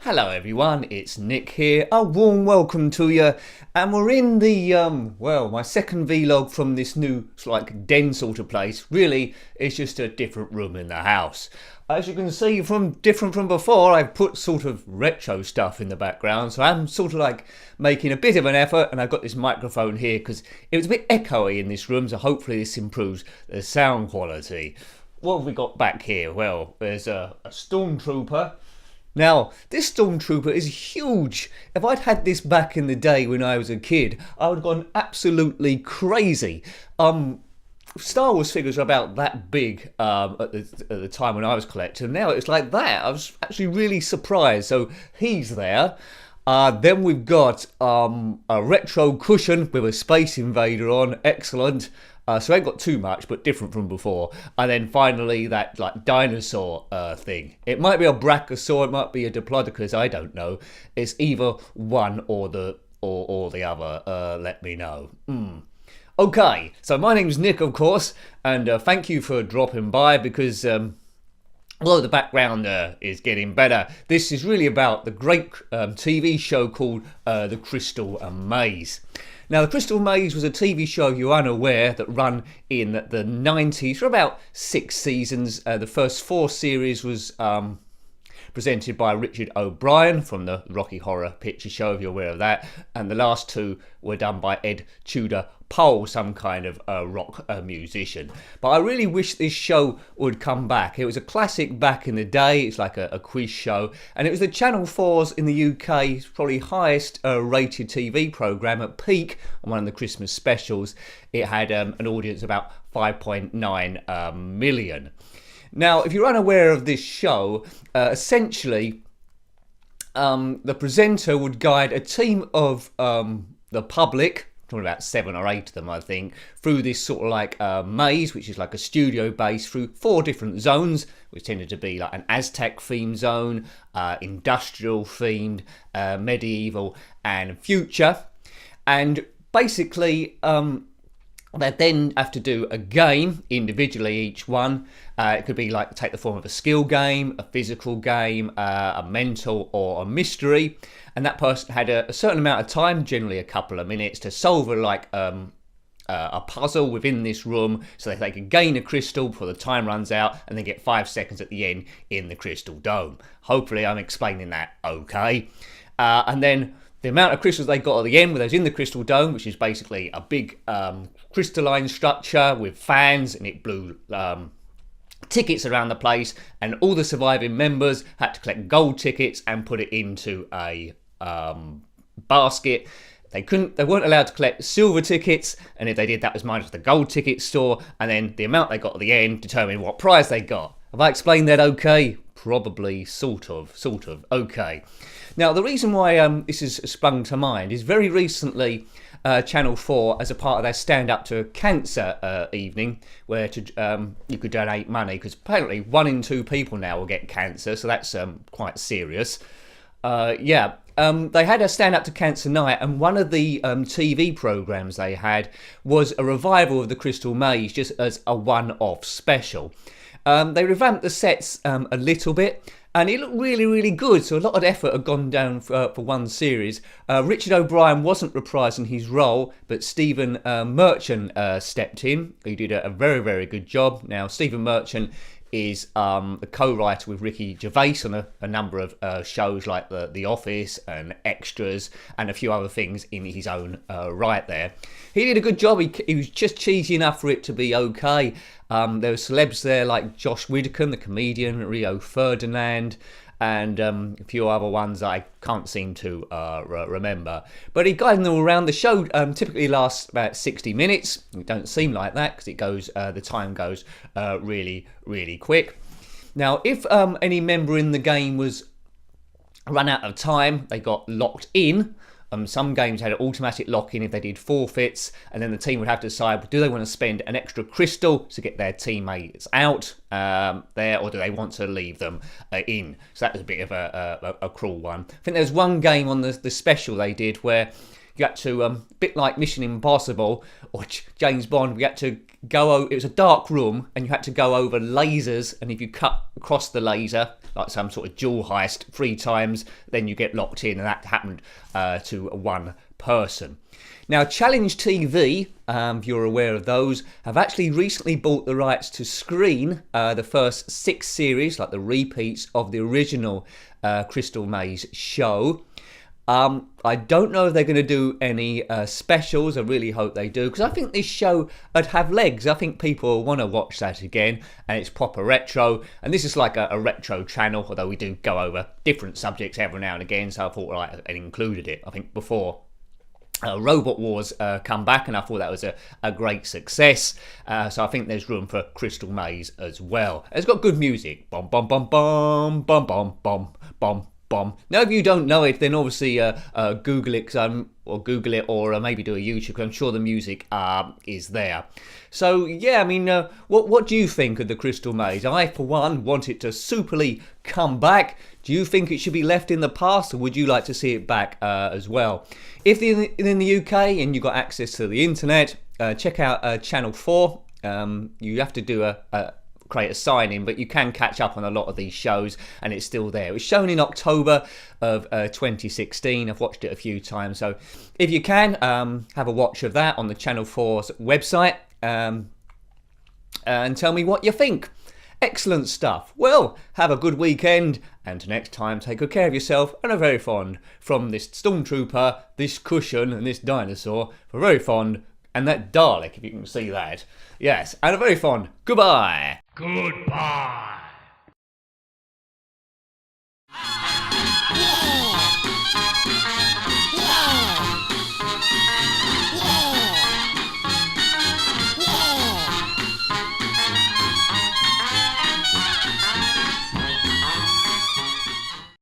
Hello everyone, it's Nick here. A warm welcome to you. And we're in the, my second vlog from this new den sort of place. Really, it's just a different room in the house. As you can see, different from before, I've put sort of retro stuff in the background. So I'm sort of making a bit of an effort, and I've got this microphone here because it was a bit echoey in this room. So hopefully this improves the sound quality. What have we got back here? Well, there's a stormtrooper. Now, this stormtrooper is huge. If I'd had this back in the day when I was a kid, I would have gone absolutely crazy. Star Wars figures are about that big at the time when I was collecting. Now it's like that. I was actually really surprised. So he's there. Then we've got a retro cushion with a Space Invader on. Excellent. So I ain't got too much, but different from before. And then finally that dinosaur thing. It might be a brachiosaur, it might be a diplodocus, I don't know. It's either one or the other. Let me know. Okay, so my name's Nick, of course, and thank you for dropping by because although the background is getting better, this is really about the great TV show called The Crystal Maze. Now, The Crystal Maze was a TV show, if you're unaware, that ran in the 90s for about 6 seasons. The first 4 series was presented by Richard O'Brien from the Rocky Horror Picture Show, if you're aware of that. And the last 2 were done by Ed Tudor Pole, some kind of rock musician. But I really wish this show would come back. It was a classic back in the day. It's like a quiz show. And it was the Channel 4's in the UK's probably highest rated TV programme at peak on one of the Christmas specials. It had an audience of about 5.9 million. Now, if you're unaware of this show, essentially the presenter would guide a team of the public, talking about 7 or 8 of them, I think, through this sort of maze, which is like a studio base, through 4 different zones, which tended to be like an Aztec themed zone, industrial themed, medieval, and future. And basically, they then have to do a game individually, each one. It could be take the form of a skill game, a physical game, a mental, or a mystery. And that person had a certain amount of time, generally a couple of minutes, to solve a puzzle within this room so that they can gain a crystal before the time runs out and then get 5 seconds at the end in the crystal dome. Hopefully I'm explaining that okay. And then the amount of crystals they got at the end were those in the crystal dome, which is basically a big crystalline structure with fans, and it blew tickets around the place, and all the surviving members had to collect gold tickets and put it into a basket. They weren't allowed to collect silver tickets, and if they did, that was minus the gold ticket store, and then the amount they got at the end determined what prize they got. Have I explained that okay? Probably, sort of, okay. Now, the reason why this has sprung to mind is very recently Channel 4, as a part of their Stand Up to Cancer evening, where you could donate money, because apparently 1 in 2 people now will get cancer, so that's quite serious. They had a Stand Up to Cancer night, and one of the TV programmes they had was a revival of The Crystal Maze, just as a one-off special. They revamped the sets a little bit, and it looked really, really good. So a lot of effort had gone down for one series. Richard O'Brien wasn't reprising his role, but Stephen Merchant stepped in. He did a very, very good job. Now, Stephen Merchant is the co-writer with Ricky Gervais on a number of shows like The Office and Extras and a few other things in his own right there. He did a good job. He was just cheesy enough for it to be okay. There were celebs there like Josh Widdicombe, the comedian, Rio Ferdinand, and a few other ones I can't seem to remember. But he guided them all around. The show typically lasts about 60 minutes. It don't seem like that because the time goes really, really quick. Now, if any member in the game was run out of time, they got locked in. Some games had an automatic lock-in if they did forfeits, and then the team would have to decide, do they want to spend an extra crystal to get their teammates out there, or do they want to leave them in? So that was a bit of a cruel one. I think there was one game on the special they did where you had to, a bit like Mission Impossible or James Bond, we had to go over, it was a dark room and you had to go over lasers, and if you cut across the laser, like some sort of jewel heist 3 times, then you get locked in, and that happened to one person. Now, Challenge TV, if you're aware of those, have actually recently bought the rights to screen the first 6 series, like the repeats of the original Crystal Maze show. I don't know if they're going to do any specials. I really hope they do, because I think this show would have legs. I think people want to watch that again, and it's proper retro, and this is like a retro channel, although we do go over different subjects every now and again, so I thought I included it. I think before Robot Wars come back, and I thought that was a great success, so I think there's room for Crystal Maze as well. It's got good music. Bom bom bom bom bom bom bom bom bom. Now, if you don't know it, then obviously Google it, or Google it, or maybe do a YouTube, because I'm sure the music is there. So yeah, I mean, what do you think of the Crystal Maze? I, for one, want it to superly come back. Do you think it should be left in the past, or would you like to see it back as well? If you're in the UK and you've got access to the internet, check out Channel 4. You have to do create a sign-in, but you can catch up on a lot of these shows, and it's still there. It was shown in October of 2016. I've watched it a few times, so if you can, have a watch of that on the Channel 4's website, and tell me what you think. Excellent stuff. Well, have a good weekend, and next time, take good care of yourself, and are very fond from this Stormtrooper, this cushion, and this dinosaur. We're very fond, and that Dalek, if you can see that. Yes, and a very fond goodbye. Goodbye.